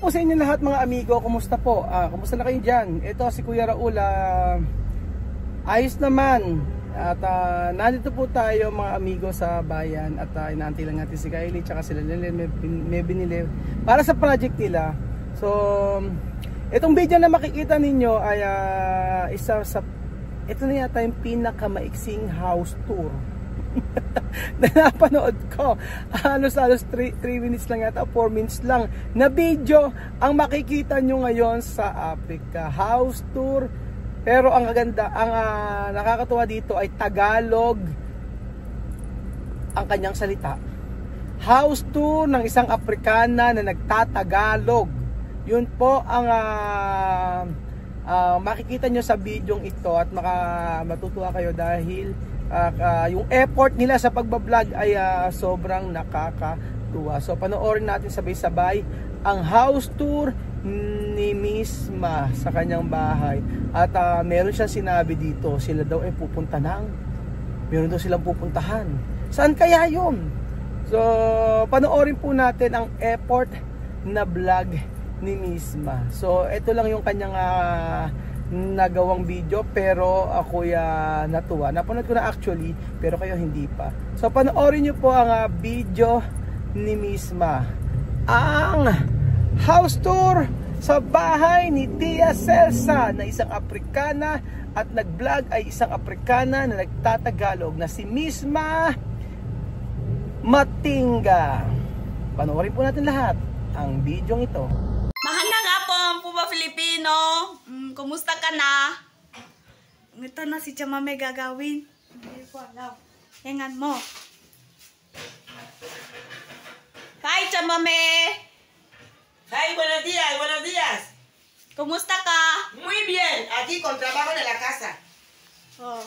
po sa inyo lahat mga amigo, kumusta po? Kumusta na kayo dyan? Ito si Kuya Raul, ayos naman. At nandito po tayo mga amigo sa bayan. At inaantay lang natin si Kylie tsaka sila Lelen, may binili para sa project nila. So itong video na makikita ninyo ay ito na yata yung pinakamaiksing house tour na napanood ko. Halos 3 minutes lang yata, 4 minutes lang na video ang makikita nyo ngayon sa Africa. House tour, pero ang ganda, ang nakakatuwa dito ay Tagalog ang kanyang salita. House tour ng isang Afrikana na nagtatagalog. Yun po ang makikita nyo sa video ito at matutuwa kayo dahil yung effort nila sa pagbablog ay sobrang nakakatuwa. So panoorin natin sabay-sabay ang house tour ni Miss Ma sa kanyang bahay. At meron siyang sinabi dito, sila daw ay pupunta meron daw silang pupuntahan. Saan kaya yun? So panoorin po natin ang effort na vlog ni Miss Ma. So ito lang yung kanyang nagawang video, pero ako natuwa. Napanood ko na actually, pero kayo hindi pa. So panoorin nyo po ang video ni Miss Ma. Ang house tour sa bahay ni Tia Celsa na isang Afrikana, at nag-vlog ay isang Afrikana na nagtatagalog na si Miss Ma Matinga. Panoorin po natin lahat ang video ito. Mahanda nga po ang Puba Filipino. Kumusta ka na? Ito na si Chamame gagawin. Hindi ko alam. Hingan mo. Hi, Chamame! Hi, buenos días, buenos días. Kumusta ka? Muy bien, aquí con trabajo de la casa. Oh.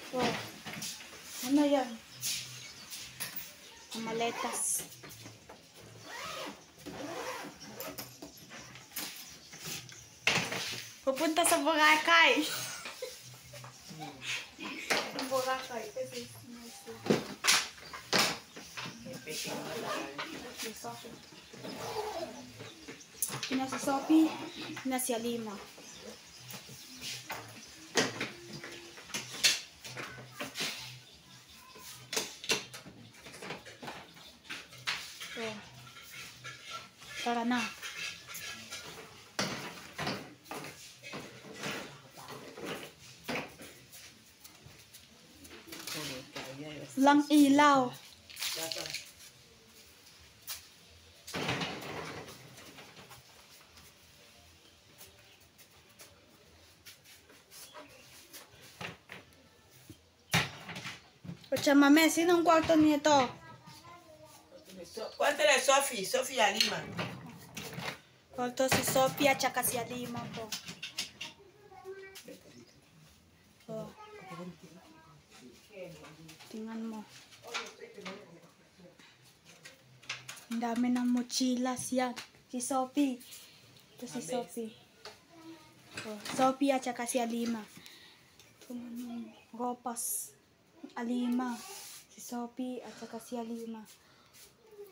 Oh. Ano yan? Maletas. Pupunta sa Boracay. Sa Boracay. Kasi Ina si Sophie, ina si Alima. So, tara na. Lang ilaw. Chamame, sinong kwarto nito? Kwarto de Sophie, Sophie Alima. Kwarto si Sophie at saka si Alima po. Oh. Tingnan mo. Ang dami ng mochilas yan. Si Sophie. Ito si Sophie. Oh, Sophie at saka si Alima. Tingnan mo. Ropas. Alima. Si Sophie at saka si Alima.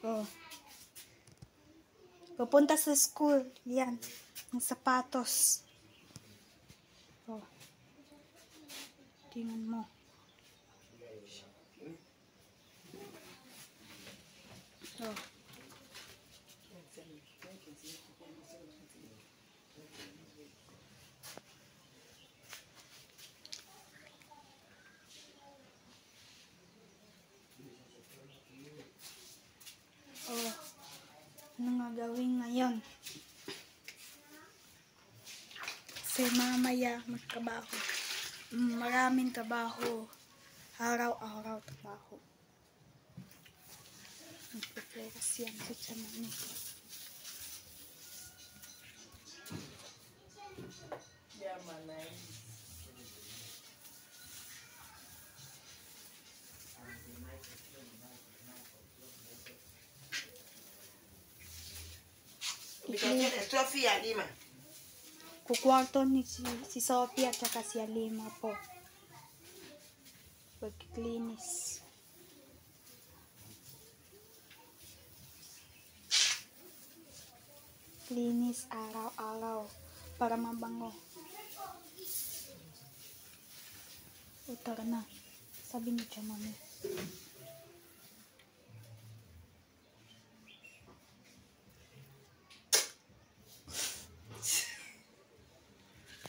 Oh. Pupunta sa school. Yan. Ang sapatos. Oh. Tingnan mo. Oh. Oh. Ano nga gawin ngayon? Kasi mamaya magtrabaho. Maraming trabaho. Araw-araw trabaho. Nagpipleras yan si Chamame. Yeah, manay. Habitazione Sofia Lima. Kukwarto ni si Sophie at saka si Alima po. Pagkiklinis. Klinis araw-araw para mabango. Utar na. Sabi ni siya, mami.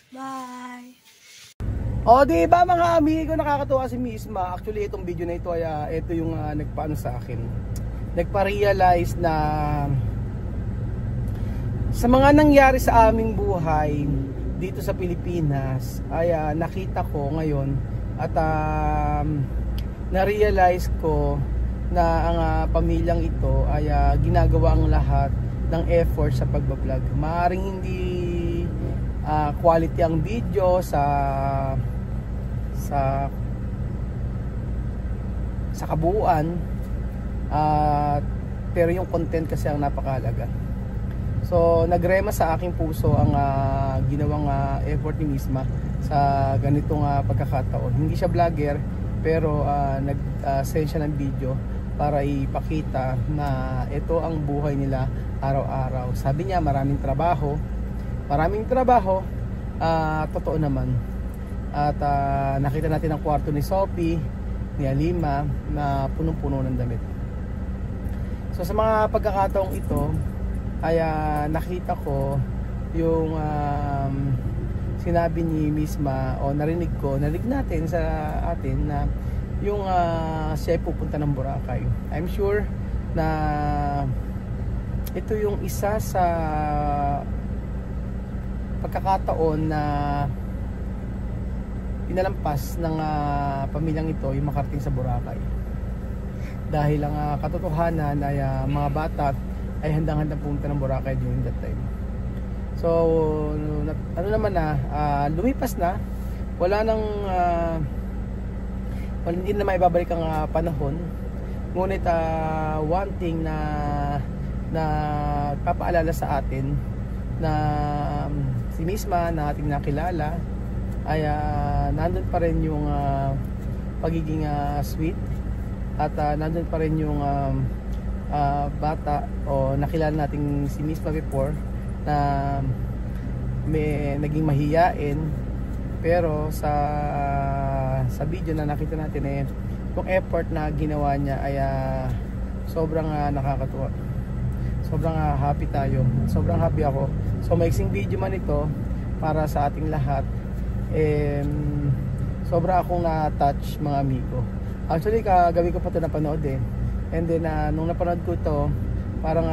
Bye! O di ba mga amigo, nakakatuwa si Misma. Actually itong video na ito ay ito yung nagpaano sa akin. Nagpa-realize na sa mga nangyari sa aming buhay dito sa Pilipinas ay nakita ko ngayon at na-realize ko na ang pamilyang ito ay ginagawa ang lahat ng effort sa pagbablog. Maaaring hindi quality ang video sa kabuuan, pero yung content kasi ang napakahalaga. So nagrema sa aking puso ang ginawang effort ni Misma sa ganitong pagkakataon. Hindi siya vlogger, pero nag-send siya ng video para ipakita na ito ang buhay nila araw-araw. Sabi niya maraming trabaho, totoo naman. At nakita natin ang kwarto ni Sophie, ni Alima na punong-puno ng damit. So sa mga pagkakataong ito ay nakita ko yung sinabi ni Misma o narinig natin sa atin na yung siya ay pupunta ng Boracay. I'm sure na ito yung isa sa pagkakataon na pinalampas ng pamilyang ito yung makarating sa Boracay. Dahil ang katotohanan ay mga bata ay handang-handang pumunta ng Boracay during that time. So ano naman lumipas na, hindi na maibabalik ang panahon. Ngunit one thing na papaalala sa atin na si Misma na ating nakilala ay nandun pa rin yung pagiging sweet at nandun pa rin yung bata o nakilala nating si Misma before na may naging mahiyain, pero sa video na nakita natin yung effort na ginawa niya ay sobrang nakakatuwa. Sobrang happy tayo. Sobrang happy ako. So maiksing video man ito para sa ating lahat. Sobra akong na-touch mga amigo. Actually kagabi ko pa ito napanood and then nung napanood ko ito parang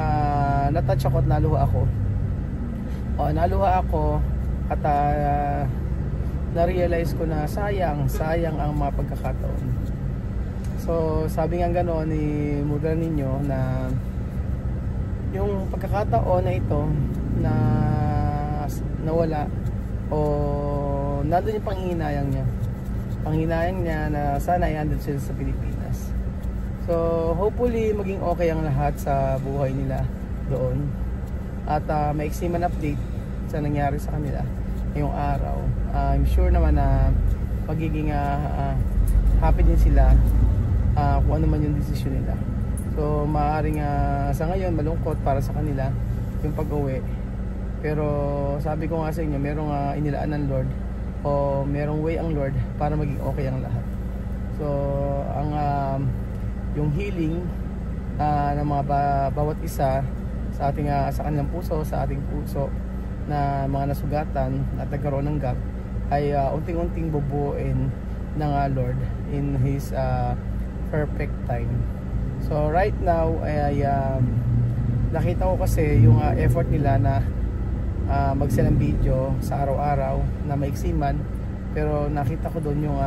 na-touch ako at naluha ako at na-realize ko na sayang ang mga pagkakataon. So sabi nga gano'n ni Mudra ninyo na yung pagkakataon na ito na nawala o nandun yung panghihinayang niya na sana ay andun sila sa Pilipinas. So hopefully maging okay ang lahat sa buhay nila doon at maiksi man update sa nangyari sa kanila ngayong araw. I'm sure naman na magiging happy din sila kung ano man yung desisyon nila. So maaaring sa ngayon malungkot para sa kanila yung pag-uwi, pero sabi ko nga sa inyo, merong inilaan ng Lord o merong way ang Lord para maging okay ang lahat. So ang yung healing ng mga bawat isa sa ating sa kanilang puso, sa ating puso na mga nasugatan at nagkaroon ng gap ay unting-unting bubuuin ng Lord in His perfect time. So right now ay nakita ko kasi yung effort nila na mag-send ng video sa araw-araw na maiksi man, pero nakita ko doon yung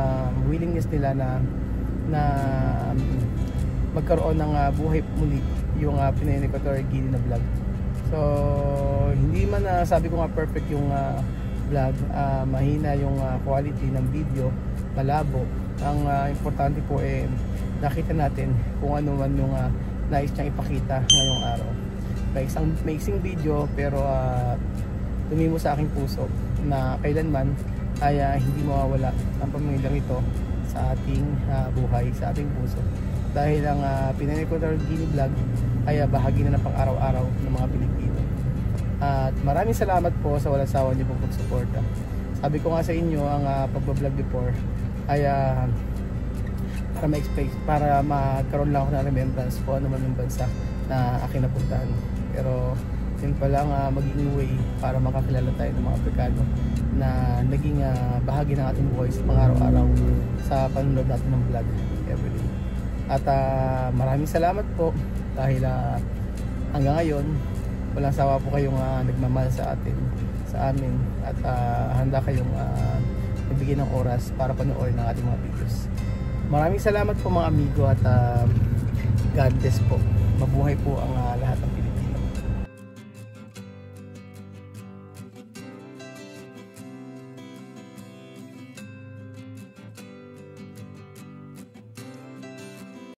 willingness nila na magkaroon ng buhay muli yung Pinoy in Equatorial Guinea na vlog. So hindi man sabi ko nga perfect yung vlog, mahina yung quality ng video, malabo. Ang importante po nakita natin kung ano man yung nais niyang ipakita ngayong araw. maiksing video pero tumimo sa aking puso na kailanman ay hindi mawawala ang pamilyang ito sa ating buhay, sa ating puso. Dahil ang Pinay Equatorial Guinea Vlog ay bahagi na ng pang-araw-araw ng mga Pilipino. At maraming salamat po sa walang sawa niyo pong pagsuporta. Sabi ko nga sa inyo, ang pagbablog before ay para magkaroon lang ako ng remembrance po ano man yung bansa na aking napuntahan. Pero yun pa lang magiging way para makakilala tayo ng mga Afrikano na naging bahagi ng ating buhay sa pang-araw-araw sa panonood natin ng vlog everyday. At maraming salamat po dahil hanggang ngayon walang sawa po kayong nagmamahal sa amin at handa kayong magbigay ng oras para panoorin ang ating mga videos. Maraming salamat po mga amigo at God bless po. Mabuhay po ang